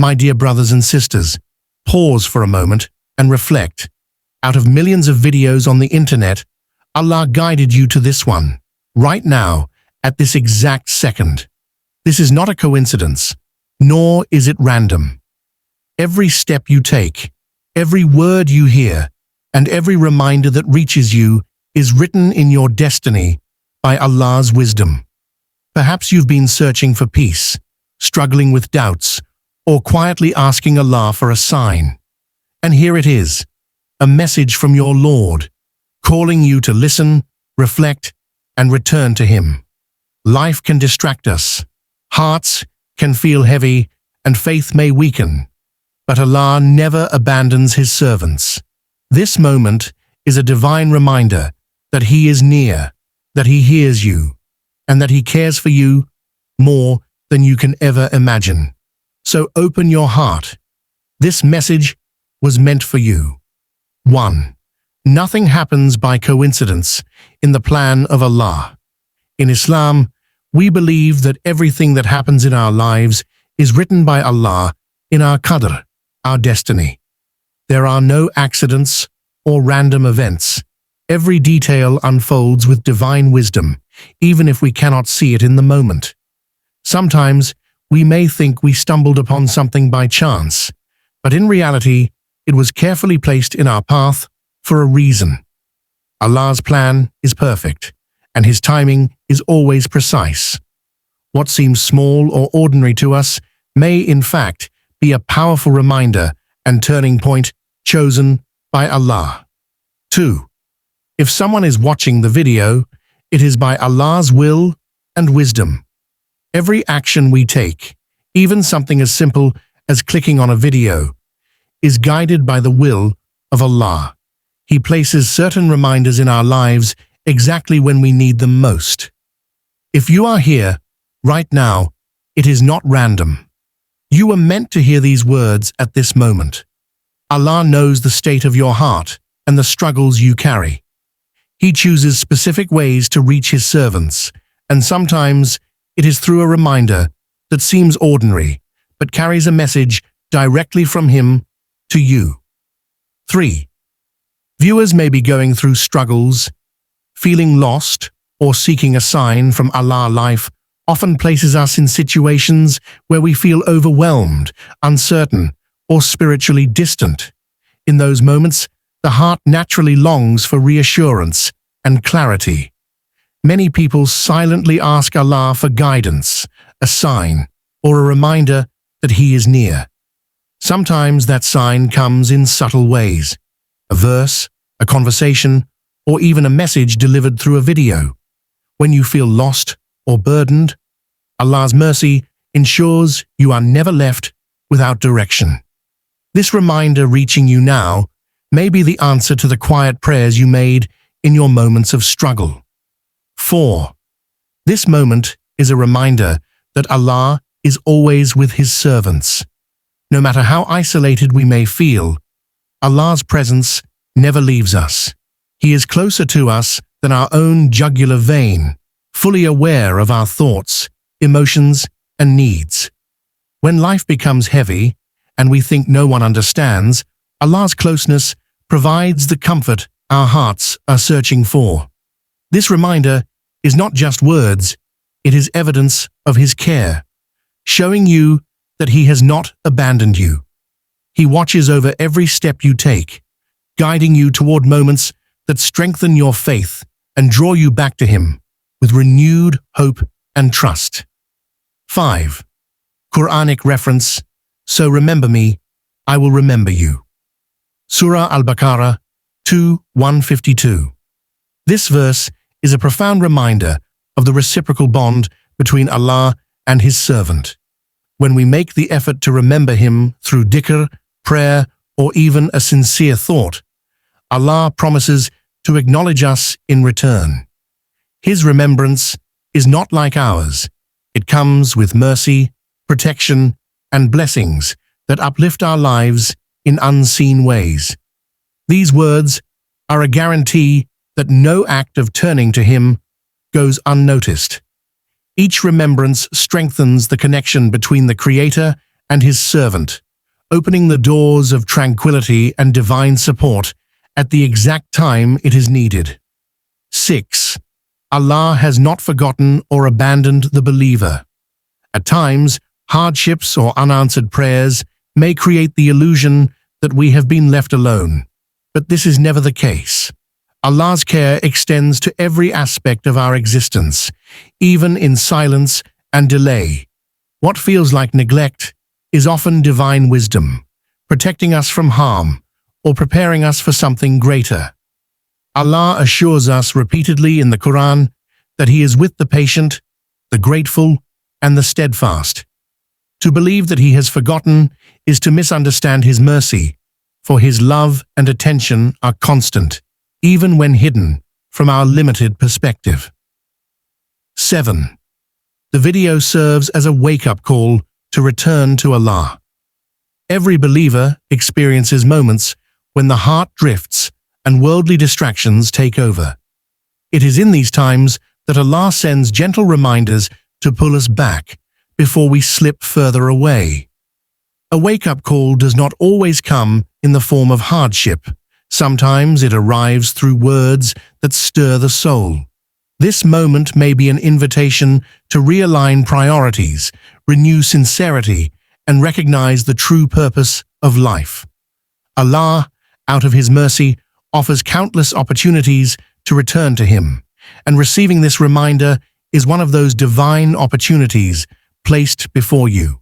My dear brothers and sisters, pause for a moment and reflect. Out of millions of videos on the internet, Allah guided you to this one, right now, at this exact second. This is not a coincidence, nor is it random. Every step you take, every word you hear, and every reminder that reaches you is written in your destiny by Allah's wisdom. Perhaps you've been searching for peace, struggling with doubts, or quietly asking Allah for a sign. And here it is, a message from your Lord, calling you to listen, reflect, and return to Him. Life can distract us, hearts can feel heavy, and faith may weaken. But Allah never abandons His servants. This moment is a divine reminder that He is near, that He hears you, and that He cares for you more than you can ever imagine. So open your heart. This message was meant for you. 1. Nothing happens by coincidence in the plan of Allah. In Islam, we believe that everything that happens in our lives is written by Allah in our qadr, our destiny. There are no accidents or random events. Every detail unfolds with divine wisdom, even if we cannot see it in the moment. Sometimes we may think we stumbled upon something by chance, but in reality, it was carefully placed in our path for a reason. Allah's plan is perfect, and His timing is always precise. What seems small or ordinary to us may, in fact, be a powerful reminder and turning point chosen by Allah. 2. If someone is watching the video, it is by Allah's will and wisdom. Every action we take, even something as simple as clicking on a video, is guided by the will of Allah. He places certain reminders in our lives exactly when we need them most. If you are here, right now, it is not random. You were meant to hear these words at this moment. Allah knows the state of your heart and the struggles you carry. He chooses specific ways to reach His servants, and sometimes it is through a reminder that seems ordinary, but carries a message directly from Him to you. 3. Viewers may be going through struggles, feeling lost, or seeking a sign from Allah. Life often places us in situations where we feel overwhelmed, uncertain, or spiritually distant. In those moments, the heart naturally longs for reassurance and clarity. Many people silently ask Allah for guidance, a sign, or a reminder that He is near. Sometimes that sign comes in subtle ways: a verse, a conversation, or even a message delivered through a video. When you feel lost or burdened, Allah's mercy ensures you are never left without direction. This reminder reaching you now may be the answer to the quiet prayers you made in your moments of struggle. 4. This moment is a reminder that Allah is always with His servants. No matter how isolated we may feel, Allah's presence never leaves us. He is closer to us than our own jugular vein, fully aware of our thoughts, emotions, and needs. When life becomes heavy and we think no one understands, Allah's closeness provides the comfort our hearts are searching for. This reminder is not just words, it is evidence of His care, showing you that He has not abandoned you. He watches over every step you take, guiding you toward moments that strengthen your faith and draw you back to Him with renewed hope and trust. 5. Quranic reference: So remember me, I will remember you. Surah Al-Baqarah 2:152. This verse is a profound reminder of the reciprocal bond between Allah and His servant. When we make the effort to remember Him through dhikr, prayer, or even a sincere thought, Allah promises to acknowledge us in return. His remembrance is not like ours. It comes with mercy, protection, and blessings that uplift our lives in unseen ways. These words are a guarantee that no act of turning to Him goes unnoticed. Each remembrance strengthens the connection between the Creator and His servant, opening the doors of tranquility and divine support at the exact time it is needed. 6. Allah has not forgotten or abandoned the believer. At times, hardships or unanswered prayers may create the illusion that we have been left alone, but this is never the case. Allah's care extends to every aspect of our existence, even in silence and delay. What feels like neglect is often divine wisdom, protecting us from harm or preparing us for something greater. Allah assures us repeatedly in the Qur'an that He is with the patient, the grateful, and the steadfast. To believe that He has forgotten is to misunderstand His mercy, for His love and attention are constant, even when hidden from our limited perspective. 7. The video serves as a wake-up call to return to Allah. Every believer experiences moments when the heart drifts and worldly distractions take over. It is in these times that Allah sends gentle reminders to pull us back before we slip further away. A wake-up call does not always come in the form of hardship. Sometimes it arrives through words that stir the soul. This moment may be an invitation to realign priorities, renew sincerity, and recognize the true purpose of life. Allah, out of His mercy, offers countless opportunities to return to Him, and receiving this reminder is one of those divine opportunities placed before you.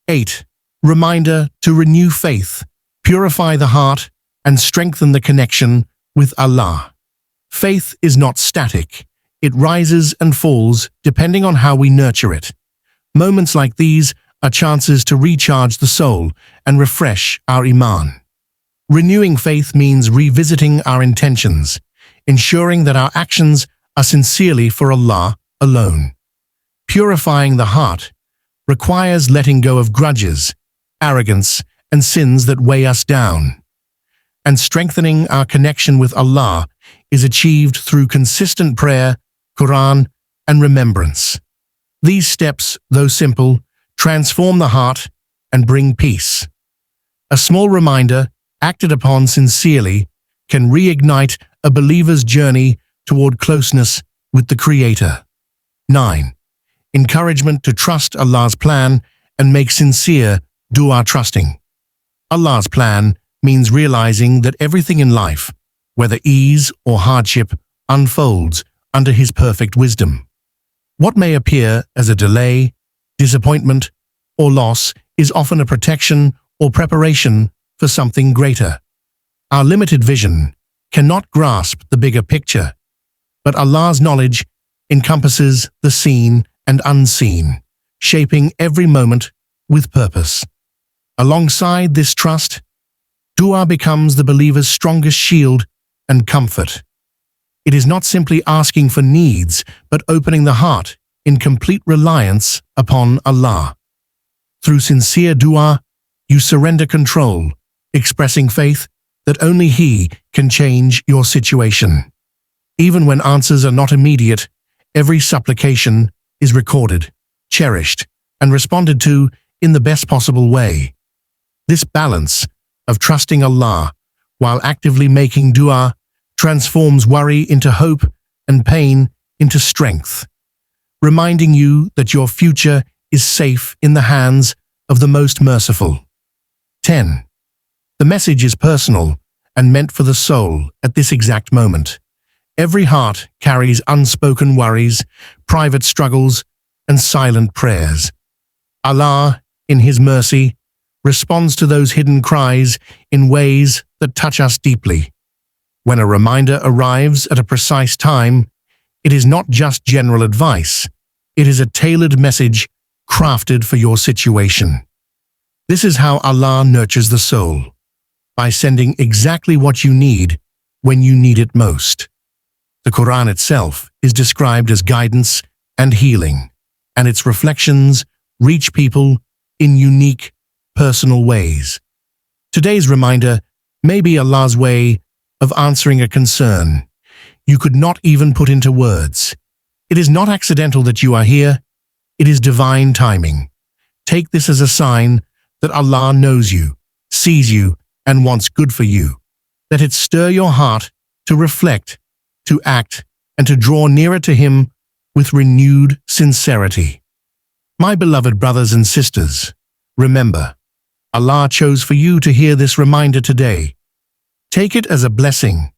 8. Reminder to renew faith, purify the heart, and strengthen the connection with Allah. Faith is not static. It rises and falls depending on how we nurture it. Moments like these are chances to recharge the soul and refresh our iman. Renewing faith means revisiting our intentions, ensuring that our actions are sincerely for Allah alone. Purifying the heart requires letting go of grudges, arrogance, and sins that weigh us down. And strengthening our connection with Allah is achieved through consistent prayer, Qur'an, and remembrance. These steps, though simple, transform the heart and bring peace. A small reminder, acted upon sincerely, can reignite a believer's journey toward closeness with the Creator. 9. Encouragement to trust Allah's plan and make sincere dua trusting. Allah's plan means realizing that everything in life, whether ease or hardship, unfolds under His perfect wisdom. What may appear as a delay, disappointment, or loss is often a protection or preparation for something greater. Our limited vision cannot grasp the bigger picture, but Allah's knowledge encompasses the seen and unseen, shaping every moment with purpose. Alongside this trust, dua becomes the believer's strongest shield and comfort. It is not simply asking for needs, but opening the heart in complete reliance upon Allah. Through sincere dua, you surrender control, expressing faith that only He can change your situation. Even when answers are not immediate, every supplication is recorded, cherished, and responded to in the best possible way. This balance of trusting Allah while actively making dua transforms worry into hope and pain into strength, reminding you that your future is safe in the hands of the most merciful. 10. The message is personal and meant for the soul at this exact moment. Every heart carries unspoken worries, private struggles, and silent prayers. Allah, in His mercy, responds to those hidden cries in ways that touch us deeply. When a reminder arrives at a precise time, it is not just general advice. It is a tailored message crafted for your situation. This is how Allah nurtures the soul, by sending exactly what you need when you need it most. The Qur'an itself is described as guidance and healing, and its reflections reach people in unique, personal ways. Today's reminder may be Allah's way of answering a concern you could not even put into words. It is not accidental that you are here. It is divine timing. Take this as a sign that Allah knows you, sees you, and wants good for you. Let it stir your heart to reflect, to act, and to draw nearer to Him with renewed sincerity. My beloved brothers and sisters, remember, Allah chose for you to hear this reminder today. Take it as a blessing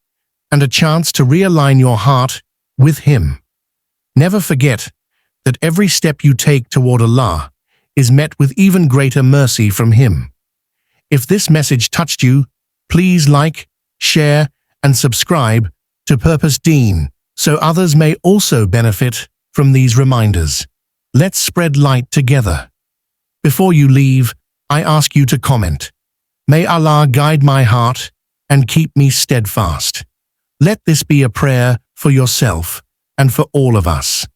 and a chance to realign your heart with Him. Never forget that every step you take toward Allah is met with even greater mercy from Him. If this message touched you, please like, share, and subscribe to Purpose Deen so others may also benefit from these reminders. Let's spread light together. Before you leave, I ask you to comment. May Allah guide my heart and keep me steadfast. Let this be a prayer for yourself and for all of us.